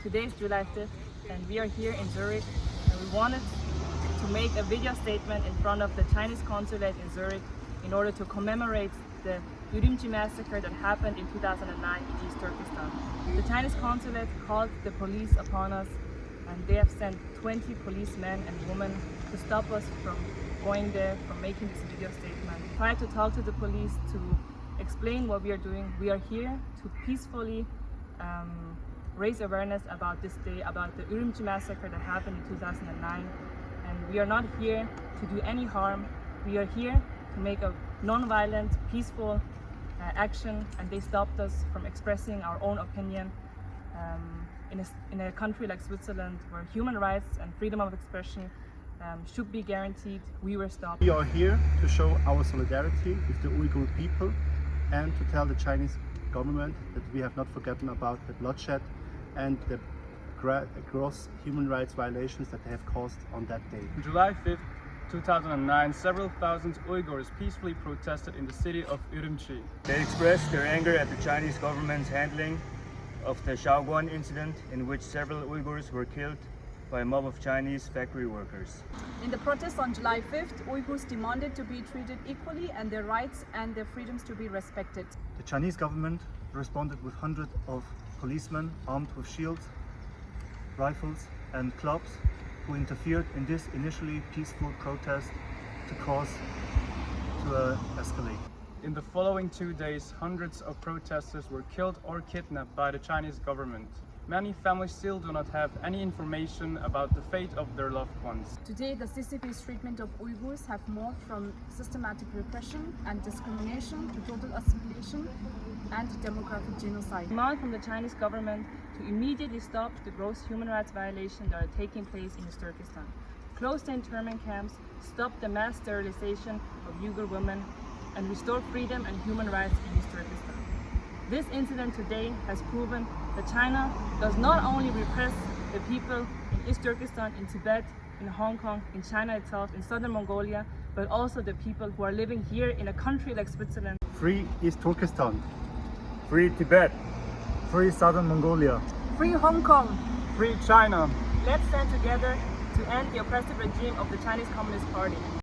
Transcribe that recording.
Today is July 5th and we are here in Zurich, and we wanted to make a video statement in front of the Chinese consulate in Zurich in order to commemorate the Urumqi massacre that happened in 2009 in East Turkestan. The Chinese consulate called the police upon us, and they have sent 20 policemen and women to stop us from going there, from making this video statement. We tried to talk to the police to explain what we are doing. We are here to peacefully raise awareness about this day, about the Urumqi massacre that happened in 2009. And we are not here to do any harm. We are here to make a non-violent, peaceful action, and they stopped us from expressing our own opinion. In a country like Switzerland, where human rights and freedom of expression should be guaranteed, we were stopped. We are here to show our solidarity with the Uyghur people and to tell the Chinese government that we have not forgotten about the bloodshed and the gross human rights violations that they have caused on that day. On July 5th, 2009, several thousand Uyghurs peacefully protested in the city of Urumqi. They expressed their anger at the Chinese government's handling of the Shaoguan incident, in which several Uyghurs were killed by a mob of Chinese factory workers. In the protest on July 5th, Uyghurs demanded to be treated equally and their rights and their freedoms to be respected. The Chinese government responded with hundreds of policemen armed with shields, rifles and clubs who interfered in this initially peaceful protest to cause to escalate. In the following 2 days, hundreds of protesters were killed or kidnapped by the Chinese government. Many families still do not have any information about the fate of their loved ones. Today, the CCP's treatment of Uyghurs have morphed from systematic repression and discrimination to total assimilation and demographic genocide. We demand from the Chinese government to immediately stop the gross human rights violations that are taking place in East Turkestan. Close the internment camps, stop the mass sterilization of Uyghur women, and restore freedom and human rights in East Turkestan. This incident today has proven that China does not only repress the people in East Turkestan, in Tibet, in Hong Kong, in China itself, in southern Mongolia, but also the people who are living here in a country like Switzerland. Free East Turkestan. Free Tibet! Free Southern Mongolia. Free Hong Kong! Free China! Let's stand together to end the oppressive regime of the Chinese Communist Party.